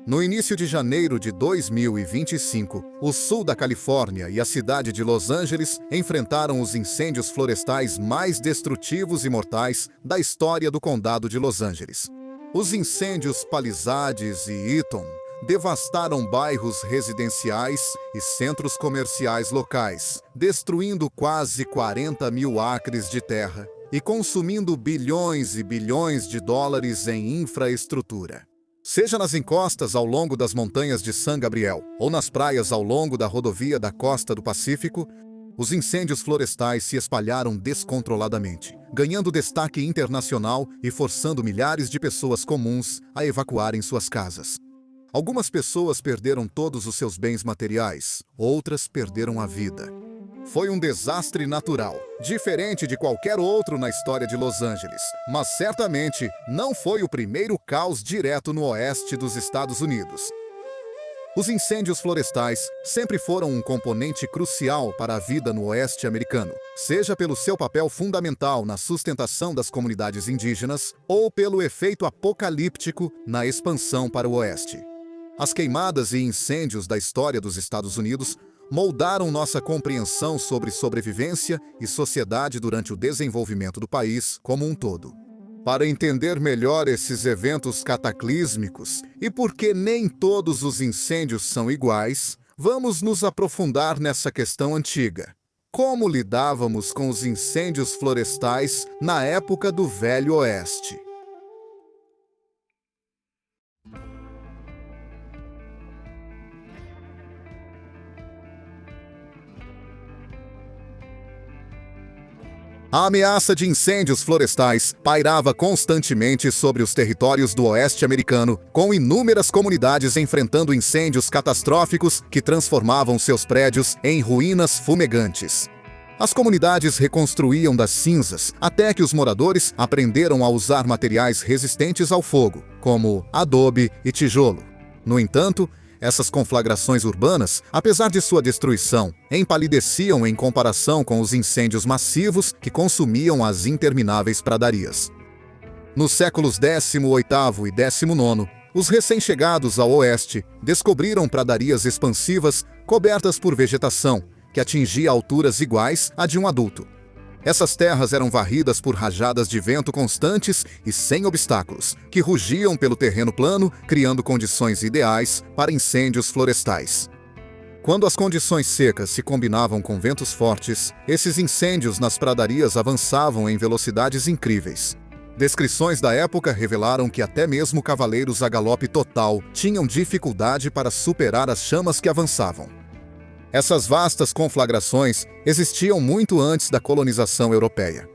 No início de janeiro de 2025, o sul da Califórnia e a cidade de Los Angeles enfrentaram os incêndios florestais mais destrutivos e mortais da história do condado de Los Angeles. Os incêndios Palisades e Eaton devastaram bairros residenciais e centros comerciais locais, destruindo quase 40 mil acres de terra e consumindo bilhões e bilhões de dólares em infraestrutura. Seja nas encostas ao longo das montanhas de San Gabriel ou nas praias ao longo da rodovia da costa do Pacífico, os incêndios florestais se espalharam descontroladamente, ganhando destaque internacional e forçando milhares de pessoas comuns a evacuarem suas casas. Algumas pessoas perderam todos os seus bens materiais, outras perderam a vida. Foi um desastre natural, diferente de qualquer outro na história de Los Angeles, mas certamente não foi o primeiro caos direto no oeste dos Estados Unidos. Os incêndios florestais sempre foram um componente crucial para a vida no oeste americano, seja pelo seu papel fundamental na sustentação das comunidades indígenas ou pelo efeito apocalíptico na expansão para o oeste. As queimadas e incêndios da história dos Estados Unidos moldaram nossa compreensão sobre sobrevivência e sociedade durante o desenvolvimento do país como um todo. Para entender melhor esses eventos cataclísmicos e por que nem todos os incêndios são iguais, vamos nos aprofundar nessa questão antiga. Como lidávamos com os incêndios florestais na época do Velho Oeste? A ameaça de incêndios florestais pairava constantemente sobre os territórios do oeste americano, com inúmeras comunidades enfrentando incêndios catastróficos que transformavam seus prédios em ruínas fumegantes. As comunidades reconstruíam das cinzas até que os moradores aprenderam a usar materiais resistentes ao fogo, como adobe e tijolo. No entanto, essas conflagrações urbanas, apesar de sua destruição, empalideciam em comparação com os incêndios massivos que consumiam as intermináveis pradarias. Nos séculos XVIII e XIX, os recém-chegados ao oeste descobriram pradarias expansivas cobertas por vegetação, que atingia alturas iguais à de um adulto. Essas terras eram varridas por rajadas de vento constantes e sem obstáculos, que rugiam pelo terreno plano, criando condições ideais para incêndios florestais. Quando as condições secas se combinavam com ventos fortes, esses incêndios nas pradarias avançavam em velocidades incríveis. Descrições da época revelaram que até mesmo cavaleiros a galope total tinham dificuldade para superar as chamas que avançavam. Essas vastas conflagrações existiam muito antes da colonização europeia.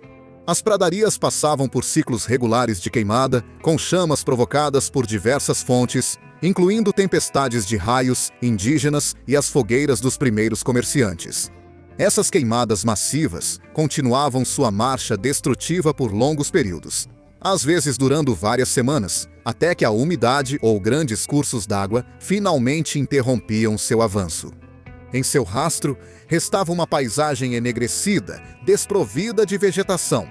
As pradarias passavam por ciclos regulares de queimada, com chamas provocadas por diversas fontes, incluindo tempestades de raios, indígenas e as fogueiras dos primeiros comerciantes. Essas queimadas massivas continuavam sua marcha destrutiva por longos períodos, às vezes durando várias semanas, até que a umidade ou grandes cursos d'água finalmente interrompiam seu avanço. Em seu rastro, restava uma paisagem enegrecida, desprovida de vegetação.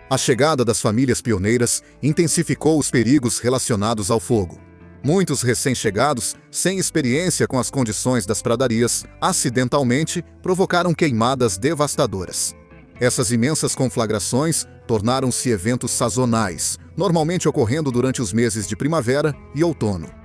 A chegada das famílias pioneiras intensificou os perigos relacionados ao fogo. Muitos recém-chegados, sem experiência com as condições das pradarias, acidentalmente provocaram queimadas devastadoras. Essas imensas conflagrações tornaram-se eventos sazonais, normalmente ocorrendo durante os meses de primavera e outono.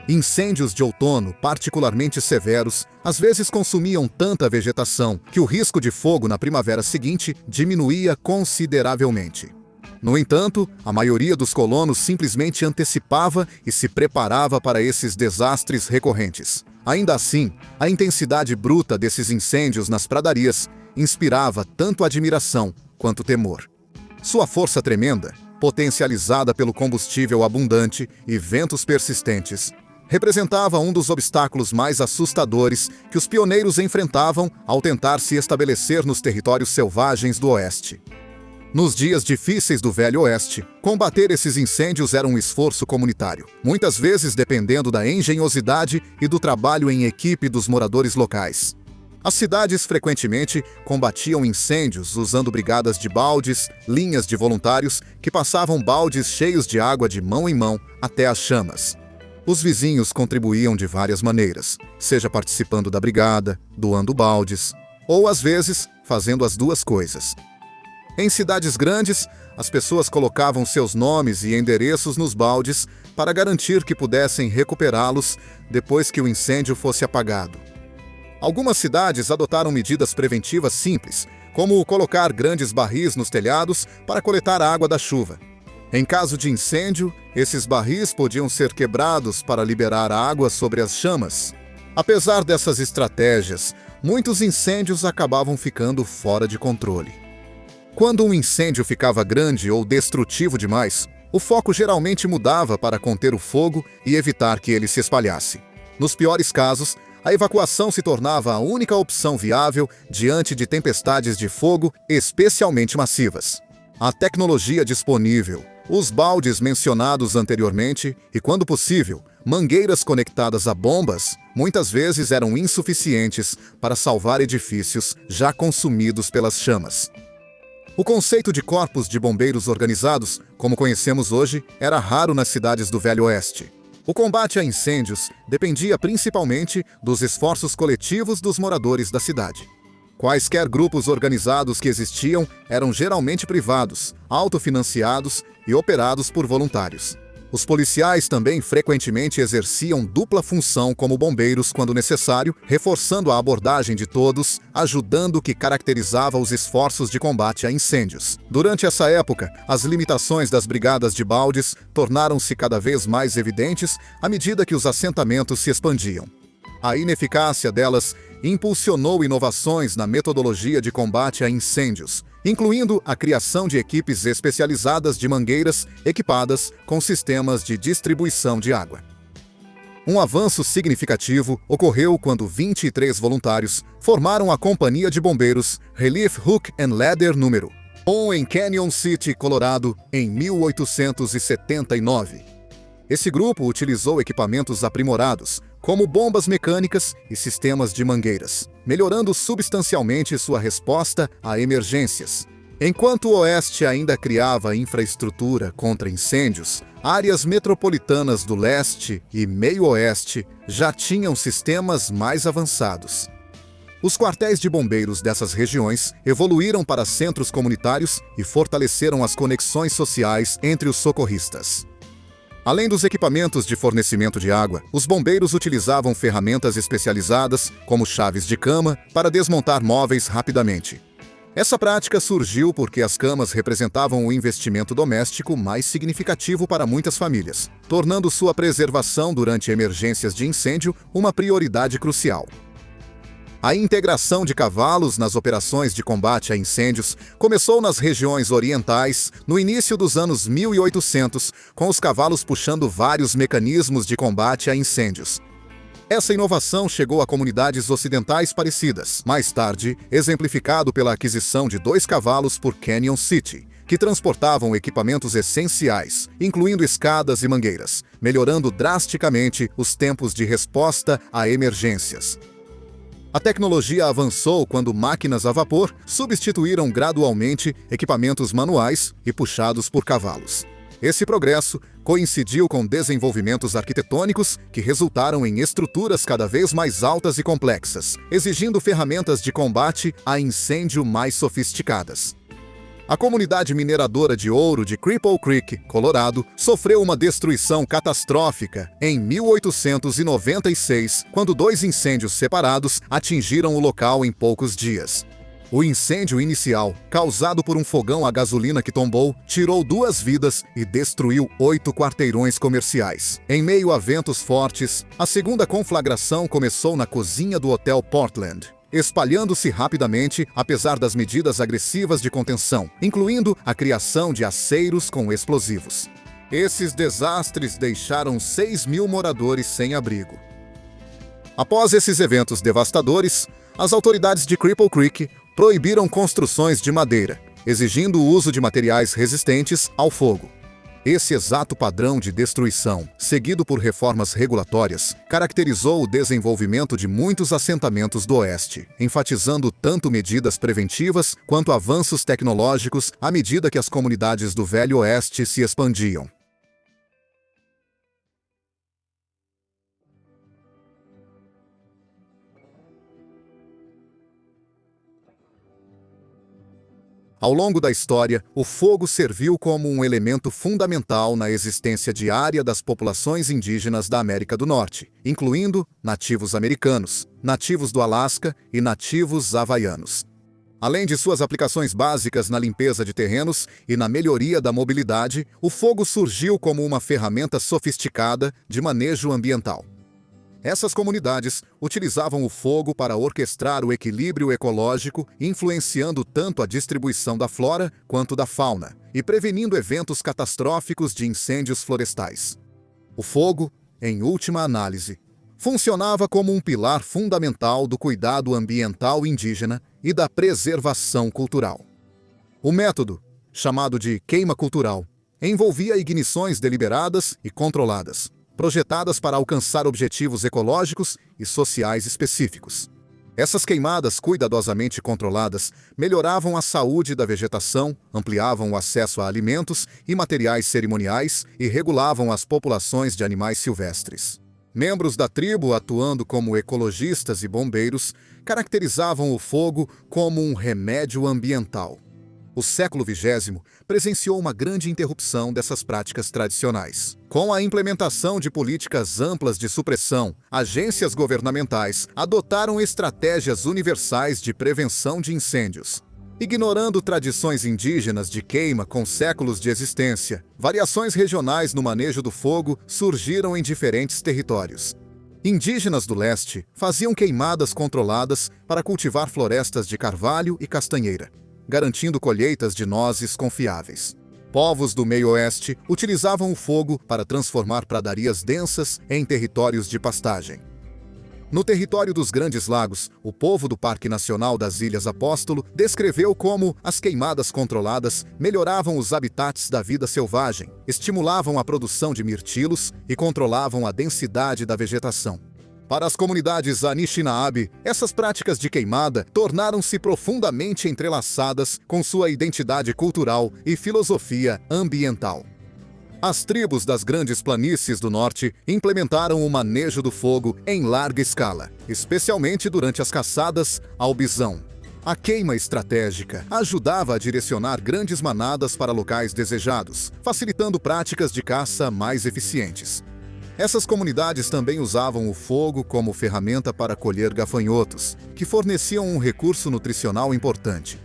Incêndios de outono, particularmente severos, às vezes consumiam tanta vegetação que o risco de fogo na primavera seguinte diminuía consideravelmente. No entanto, a maioria dos colonos simplesmente antecipava e se preparava para esses desastres recorrentes. Ainda assim, a intensidade bruta desses incêndios nas pradarias inspirava tanto admiração quanto temor. Sua força tremenda, potencializada pelo combustível abundante e ventos persistentes, representava um dos obstáculos mais assustadores que os pioneiros enfrentavam ao tentar se estabelecer nos territórios selvagens do Oeste. Nos dias difíceis do Velho Oeste, combater esses incêndios era um esforço comunitário, muitas vezes dependendo da engenhosidade e do trabalho em equipe dos moradores locais. As cidades frequentemente combatiam incêndios usando brigadas de baldes, linhas de voluntários que passavam baldes cheios de água de mão em mão até as chamas. Os vizinhos contribuíam de várias maneiras, seja participando da brigada, doando baldes, ou às vezes, fazendo as duas coisas. Em cidades grandes, as pessoas colocavam seus nomes e endereços nos baldes para garantir que pudessem recuperá-los depois que o incêndio fosse apagado. Algumas cidades adotaram medidas preventivas simples, como colocar grandes barris nos telhados para coletar a água da chuva. Em caso de incêndio, esses barris podiam ser quebrados para liberar água sobre as chamas. Apesar dessas estratégias, muitos incêndios acabavam ficando fora de controle. Quando um incêndio ficava grande ou destrutivo demais, o foco geralmente mudava para conter o fogo e evitar que ele se espalhasse. Nos piores casos, a evacuação se tornava a única opção viável diante de tempestades de fogo especialmente massivas. A tecnologia disponível, os baldes mencionados anteriormente e, quando possível, mangueiras conectadas a bombas, muitas vezes eram insuficientes para salvar edifícios já consumidos pelas chamas. O conceito de corpos de bombeiros organizados, como conhecemos hoje, era raro nas cidades do Velho Oeste. O combate a incêndios dependia principalmente dos esforços coletivos dos moradores da cidade. Quaisquer grupos organizados que existiam eram geralmente privados, autofinanciados e operados por voluntários. Os policiais também frequentemente exerciam dupla função como bombeiros quando necessário, reforçando a abordagem de todos, ajudando o que caracterizava os esforços de combate a incêndios. Durante essa época, as limitações das brigadas de baldes tornaram-se cada vez mais evidentes à medida que os assentamentos se expandiam. A ineficácia delas impulsionou inovações na metodologia de combate a incêndios, incluindo a criação de equipes especializadas de mangueiras equipadas com sistemas de distribuição de água. Um avanço significativo ocorreu quando 23 voluntários formaram a Companhia de Bombeiros Relief Hook and Ladder número 1 em Canyon City, Colorado, em 1879. Esse grupo utilizou equipamentos aprimorados, como bombas mecânicas e sistemas de mangueiras, melhorando substancialmente sua resposta a emergências. Enquanto o Oeste ainda criava infraestrutura contra incêndios, áreas metropolitanas do Leste e Meio-Oeste já tinham sistemas mais avançados. Os quartéis de bombeiros dessas regiões evoluíram para centros comunitários e fortaleceram as conexões sociais entre os socorristas. Além dos equipamentos de fornecimento de água, os bombeiros utilizavam ferramentas especializadas, como chaves de cama, para desmontar móveis rapidamente. Essa prática surgiu porque as camas representavam o investimento doméstico mais significativo para muitas famílias, tornando sua preservação durante emergências de incêndio uma prioridade crucial. A integração de cavalos nas operações de combate a incêndios começou nas regiões orientais no início dos anos 1800, com os cavalos puxando vários mecanismos de combate a incêndios. Essa inovação chegou a comunidades ocidentais parecidas, mais tarde exemplificado pela aquisição de 2 cavalos por Canyon City, que transportavam equipamentos essenciais, incluindo escadas e mangueiras, melhorando drasticamente os tempos de resposta a emergências. A tecnologia avançou quando máquinas a vapor substituíram gradualmente equipamentos manuais e puxados por cavalos. Esse progresso coincidiu com desenvolvimentos arquitetônicos que resultaram em estruturas cada vez mais altas e complexas, exigindo ferramentas de combate a incêndio mais sofisticadas. A comunidade mineradora de ouro de Cripple Creek, Colorado, sofreu uma destruição catastrófica em 1896, quando 2 incêndios separados atingiram o local em poucos dias. O incêndio inicial, causado por um fogão a gasolina que tombou, tirou 2 vidas e destruiu 8 quarteirões comerciais. Em meio a ventos fortes, a segunda conflagração começou na cozinha do Hotel Portland, espalhando-se rapidamente apesar das medidas agressivas de contenção, incluindo a criação de aceiros com explosivos. Esses desastres deixaram 6.000 moradores sem abrigo. Após esses eventos devastadores, as autoridades de Cripple Creek proibiram construções de madeira, exigindo o uso de materiais resistentes ao fogo. Esse exato padrão de destruição, seguido por reformas regulatórias, caracterizou o desenvolvimento de muitos assentamentos do Oeste, enfatizando tanto medidas preventivas quanto avanços tecnológicos à medida que as comunidades do Velho Oeste se expandiam. Ao longo da história, o fogo serviu como um elemento fundamental na existência diária das populações indígenas da América do Norte, incluindo nativos americanos, nativos do Alasca e nativos havaianos. Além de suas aplicações básicas na limpeza de terrenos e na melhoria da mobilidade, o fogo surgiu como uma ferramenta sofisticada de manejo ambiental. Essas comunidades utilizavam o fogo para orquestrar o equilíbrio ecológico, influenciando tanto a distribuição da flora quanto da fauna, e prevenindo eventos catastróficos de incêndios florestais. O fogo, em última análise, funcionava como um pilar fundamental do cuidado ambiental indígena e da preservação cultural. O método, chamado de queima cultural, envolvia ignições deliberadas e controladas, projetadas para alcançar objetivos ecológicos e sociais específicos. Essas queimadas cuidadosamente controladas melhoravam a saúde da vegetação, ampliavam o acesso a alimentos e materiais cerimoniais e regulavam as populações de animais silvestres. Membros da tribo, atuando como ecologistas e bombeiros, caracterizavam o fogo como um remédio ambiental. O século XX presenciou uma grande interrupção dessas práticas tradicionais. Com a implementação de políticas amplas de supressão, agências governamentais adotaram estratégias universais de prevenção de incêndios. Ignorando tradições indígenas de queima com séculos de existência, variações regionais no manejo do fogo surgiram em diferentes territórios. Indígenas do leste faziam queimadas controladas para cultivar florestas de carvalho e castanheira, garantindo colheitas de nozes confiáveis. Povos do meio-oeste utilizavam o fogo para transformar pradarias densas em territórios de pastagem. No território dos Grandes Lagos, o povo do Parque Nacional das Ilhas Apóstolo descreveu como as queimadas controladas melhoravam os habitats da vida selvagem, estimulavam a produção de mirtilos e controlavam a densidade da vegetação. Para as comunidades Anishinaabe, essas práticas de queimada tornaram-se profundamente entrelaçadas com sua identidade cultural e filosofia ambiental. As tribos das grandes planícies do norte implementaram o manejo do fogo em larga escala, especialmente durante as caçadas ao bisão. A queima estratégica ajudava a direcionar grandes manadas para locais desejados, facilitando práticas de caça mais eficientes. Essas comunidades também usavam o fogo como ferramenta para colher gafanhotos, que forneciam um recurso nutricional importante.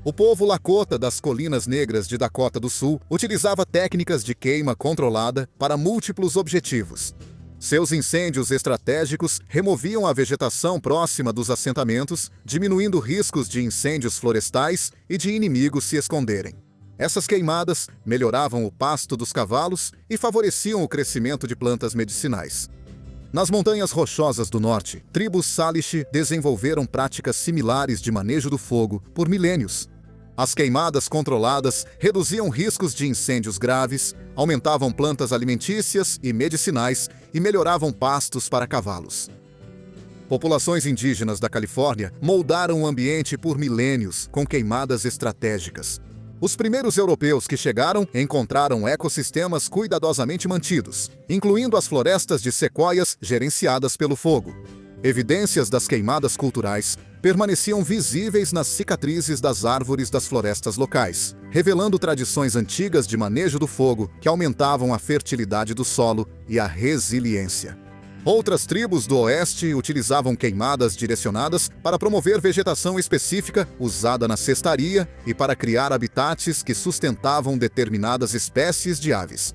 O povo Lakota das Colinas Negras de Dakota do Sul utilizava técnicas de queima controlada para múltiplos objetivos. Seus incêndios estratégicos removiam a vegetação próxima dos assentamentos, diminuindo riscos de incêndios florestais e de inimigos se esconderem. Essas queimadas melhoravam o pasto dos cavalos e favoreciam o crescimento de plantas medicinais. Nas montanhas rochosas do norte, tribos Salish desenvolveram práticas similares de manejo do fogo por milênios. As queimadas controladas reduziam riscos de incêndios graves, aumentavam plantas alimentícias e medicinais e melhoravam pastos para cavalos. Populações indígenas da Califórnia moldaram o ambiente por milênios com queimadas estratégicas. Os primeiros europeus que chegaram encontraram ecossistemas cuidadosamente mantidos, incluindo as florestas de sequoias gerenciadas pelo fogo. Evidências das queimadas culturais permaneciam visíveis nas cicatrizes das árvores das florestas locais, revelando tradições antigas de manejo do fogo que aumentavam a fertilidade do solo e a resiliência. Outras tribos do oeste utilizavam queimadas direcionadas para promover vegetação específica usada na cestaria e para criar habitats que sustentavam determinadas espécies de aves.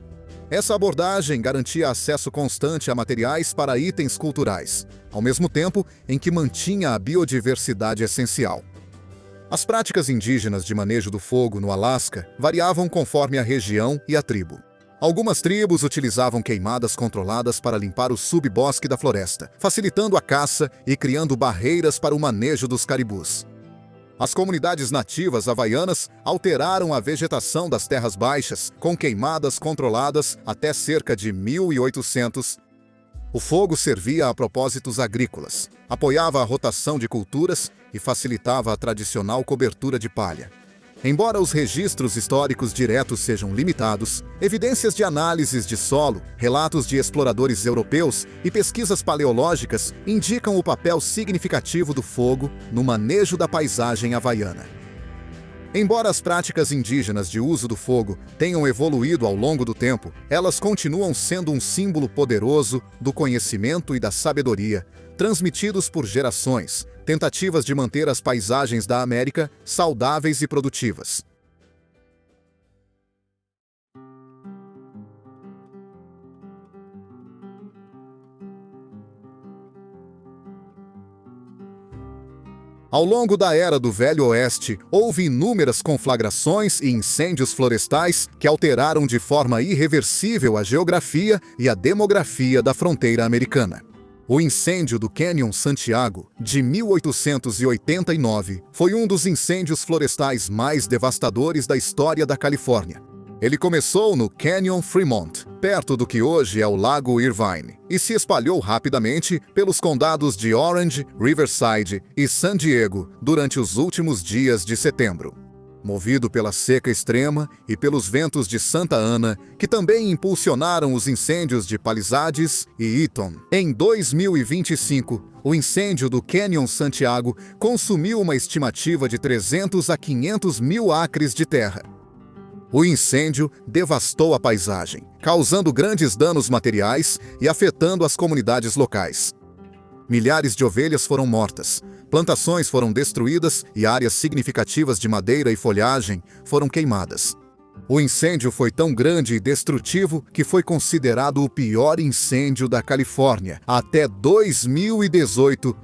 Essa abordagem garantia acesso constante a materiais para itens culturais, ao mesmo tempo em que mantinha a biodiversidade essencial. As práticas indígenas de manejo do fogo no Alasca variavam conforme a região e a tribo. Algumas tribos utilizavam queimadas controladas para limpar o subbosque da floresta, facilitando a caça e criando barreiras para o manejo dos caribus. As comunidades nativas havaianas alteraram a vegetação das terras baixas com queimadas controladas até cerca de 1800. O fogo servia a propósitos agrícolas, apoiava a rotação de culturas e facilitava a tradicional cobertura de palha. Embora os registros históricos diretos sejam limitados, evidências de análises de solo, relatos de exploradores europeus e pesquisas paleológicas indicam o papel significativo do fogo no manejo da paisagem havaiana. Embora as práticas indígenas de uso do fogo tenham evoluído ao longo do tempo, elas continuam sendo um símbolo poderoso do conhecimento e da sabedoria, transmitidos por gerações, tentativas de manter as paisagens da América saudáveis e produtivas. Ao longo da Era do Velho Oeste, houve inúmeras conflagrações e incêndios florestais que alteraram de forma irreversível a geografia e a demografia da fronteira americana. O incêndio do Canyon Santiago, de 1889, foi um dos incêndios florestais mais devastadores da história da Califórnia. Ele começou no Canyon Fremont, perto do que hoje é o Lago Irvine, e se espalhou rapidamente pelos condados de Orange, Riverside e San Diego durante os últimos dias de setembro. Movido pela seca extrema e pelos ventos de Santa Ana, que também impulsionaram os incêndios de Palisades e Eaton. Em 2025, o incêndio do Canyon Santiago consumiu uma estimativa de 300 a 500 mil acres de terra. O incêndio devastou a paisagem, causando grandes danos materiais e afetando as comunidades locais. Milhares de ovelhas foram mortas, plantações foram destruídas e áreas significativas de madeira e folhagem foram queimadas. O incêndio foi tão grande e destrutivo que foi considerado o pior incêndio da Califórnia até 2018.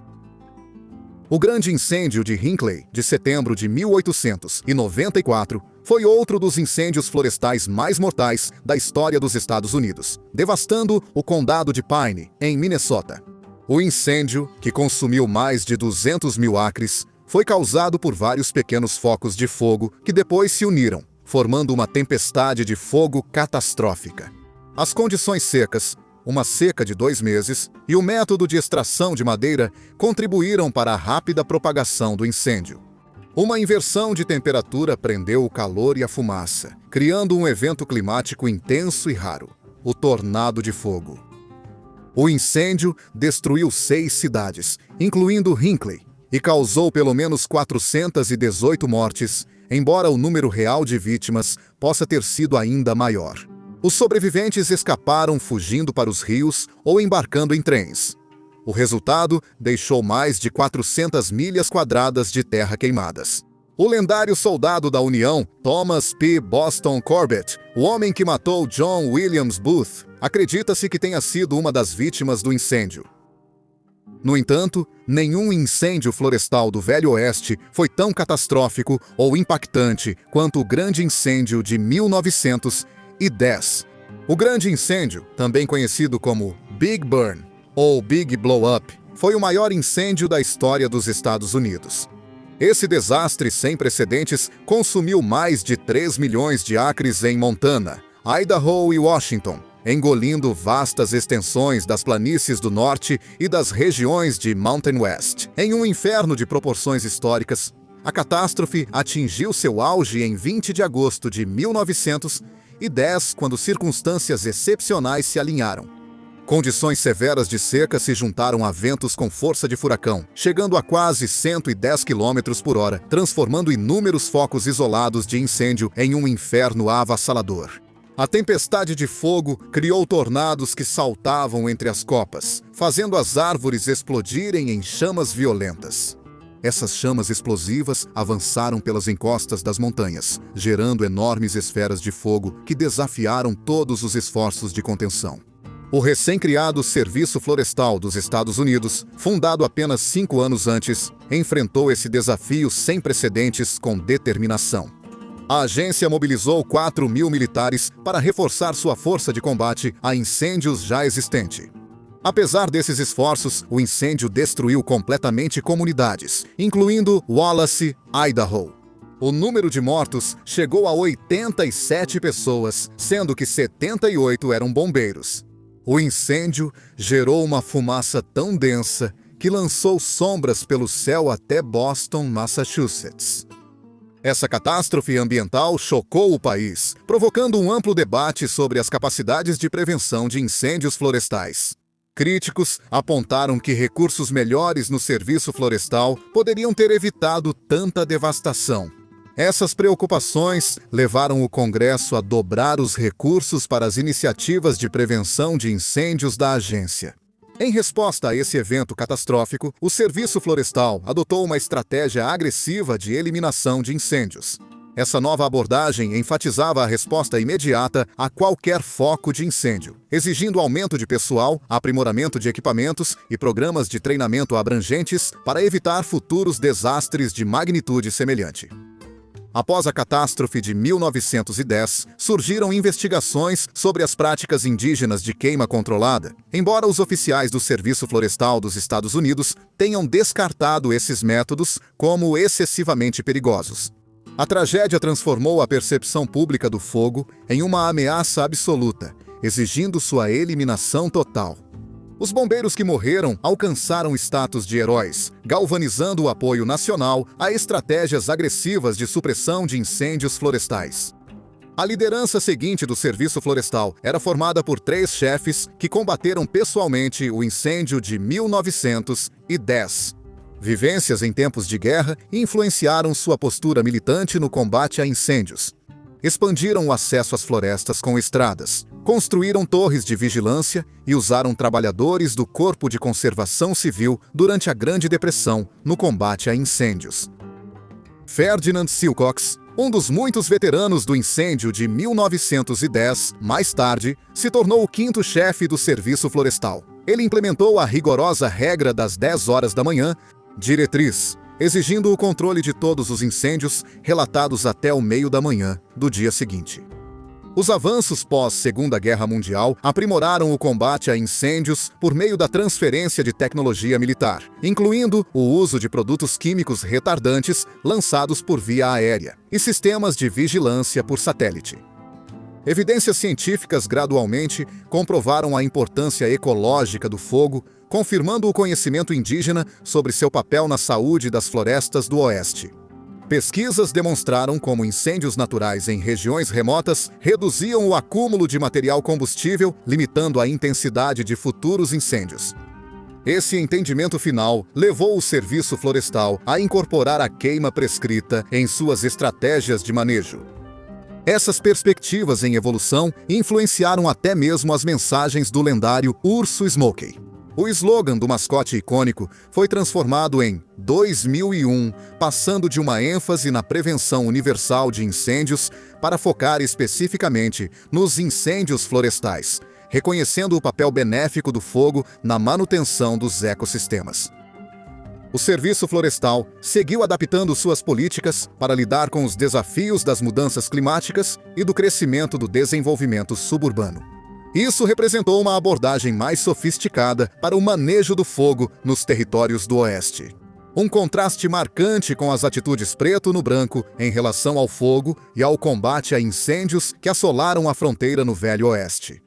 O grande incêndio de Hinckley, de setembro de 1894, foi outro dos incêndios florestais mais mortais da história dos Estados Unidos, devastando o condado de Pine, em Minnesota. O incêndio, que consumiu mais de 200 mil acres, foi causado por vários pequenos focos de fogo que depois se uniram, formando uma tempestade de fogo catastrófica. As condições secas, uma seca de 2 meses, e o método de extração de madeira contribuíram para a rápida propagação do incêndio. Uma inversão de temperatura prendeu o calor e a fumaça, criando um evento climático intenso e raro, o tornado de fogo. O incêndio destruiu 6 cidades, incluindo Hinckley, e causou pelo menos 418 mortes, embora o número real de vítimas possa ter sido ainda maior. Os sobreviventes escaparam fugindo para os rios ou embarcando em trens. O resultado deixou mais de 400 milhas quadradas de terra queimadas. O lendário soldado da União, Thomas P. Boston Corbett, o homem que matou John Williams Booth, acredita-se que tenha sido uma das vítimas do incêndio. No entanto, nenhum incêndio florestal do Velho Oeste foi tão catastrófico ou impactante quanto o grande incêndio de 1910. O grande incêndio, também conhecido como Big Burn ou Big Blow Up, foi o maior incêndio da história dos Estados Unidos. Esse desastre sem precedentes consumiu mais de 3 milhões de acres em Montana, Idaho e Washington, engolindo vastas extensões das planícies do norte e das regiões de Mountain West. Em um inferno de proporções históricas, a catástrofe atingiu seu auge em 20 de agosto de 1910, quando circunstâncias excepcionais se alinharam. Condições severas de seca se juntaram a ventos com força de furacão, chegando a quase 110 km por hora, transformando inúmeros focos isolados de incêndio em um inferno avassalador. A tempestade de fogo criou tornados que saltavam entre as copas, fazendo as árvores explodirem em chamas violentas. Essas chamas explosivas avançaram pelas encostas das montanhas, gerando enormes esferas de fogo que desafiaram todos os esforços de contenção. O recém-criado Serviço Florestal dos Estados Unidos, fundado apenas 5 anos antes, enfrentou esse desafio sem precedentes com determinação. A agência mobilizou 4.000 militares para reforçar sua força de combate a incêndios já existente. Apesar desses esforços, o incêndio destruiu completamente comunidades, incluindo Wallace, Idaho. O número de mortos chegou a 87 pessoas, sendo que 78 eram bombeiros. O incêndio gerou uma fumaça tão densa que lançou sombras pelo céu até Boston, Massachusetts. Essa catástrofe ambiental chocou o país, provocando um amplo debate sobre as capacidades de prevenção de incêndios florestais. Críticos apontaram que recursos melhores no serviço florestal poderiam ter evitado tanta devastação. Essas preocupações levaram o Congresso a dobrar os recursos para as iniciativas de prevenção de incêndios da agência. Em resposta a esse evento catastrófico, o Serviço Florestal adotou uma estratégia agressiva de eliminação de incêndios. Essa nova abordagem enfatizava a resposta imediata a qualquer foco de incêndio, exigindo aumento de pessoal, aprimoramento de equipamentos e programas de treinamento abrangentes para evitar futuros desastres de magnitude semelhante. Após a catástrofe de 1910, surgiram investigações sobre as práticas indígenas de queima controlada, embora os oficiais do Serviço Florestal dos Estados Unidos tenham descartado esses métodos como excessivamente perigosos. A tragédia transformou a percepção pública do fogo em uma ameaça absoluta, exigindo sua eliminação total. Os bombeiros que morreram alcançaram status de heróis, galvanizando o apoio nacional a estratégias agressivas de supressão de incêndios florestais. A liderança seguinte do Serviço Florestal era formada por 3 chefes que combateram pessoalmente o incêndio de 1910. Vivências em tempos de guerra influenciaram sua postura militante no combate a incêndios. Expandiram o acesso às florestas com estradas, construíram torres de vigilância e usaram trabalhadores do Corpo de Conservação Civil durante a Grande Depressão no combate a incêndios. Ferdinand Silcox, um dos muitos veteranos do incêndio de 1910, mais tarde, se tornou o 5º chefe do Serviço Florestal. Ele implementou a rigorosa regra das 10 horas da manhã, diretriz, exigindo o controle de todos os incêndios relatados até o meio da manhã do dia seguinte. Os avanços pós-Segunda Guerra Mundial aprimoraram o combate a incêndios por meio da transferência de tecnologia militar, incluindo o uso de produtos químicos retardantes lançados por via aérea e sistemas de vigilância por satélite. Evidências científicas gradualmente comprovaram a importância ecológica do fogo, confirmando o conhecimento indígena sobre seu papel na saúde das florestas do Oeste. Pesquisas demonstraram como incêndios naturais em regiões remotas reduziam o acúmulo de material combustível, limitando a intensidade de futuros incêndios. Esse entendimento final levou o Serviço Florestal a incorporar a queima prescrita em suas estratégias de manejo. Essas perspectivas em evolução influenciaram até mesmo as mensagens do lendário Urso Smokey. O slogan do mascote icônico foi transformado em 2001, passando de uma ênfase na prevenção universal de incêndios para focar especificamente nos incêndios florestais, reconhecendo o papel benéfico do fogo na manutenção dos ecossistemas. O Serviço Florestal seguiu adaptando suas políticas para lidar com os desafios das mudanças climáticas e do crescimento do desenvolvimento suburbano. Isso representou uma abordagem mais sofisticada para o manejo do fogo nos territórios do Oeste. Um contraste marcante com as atitudes preto no branco em relação ao fogo e ao combate a incêndios que assolaram a fronteira no Velho Oeste.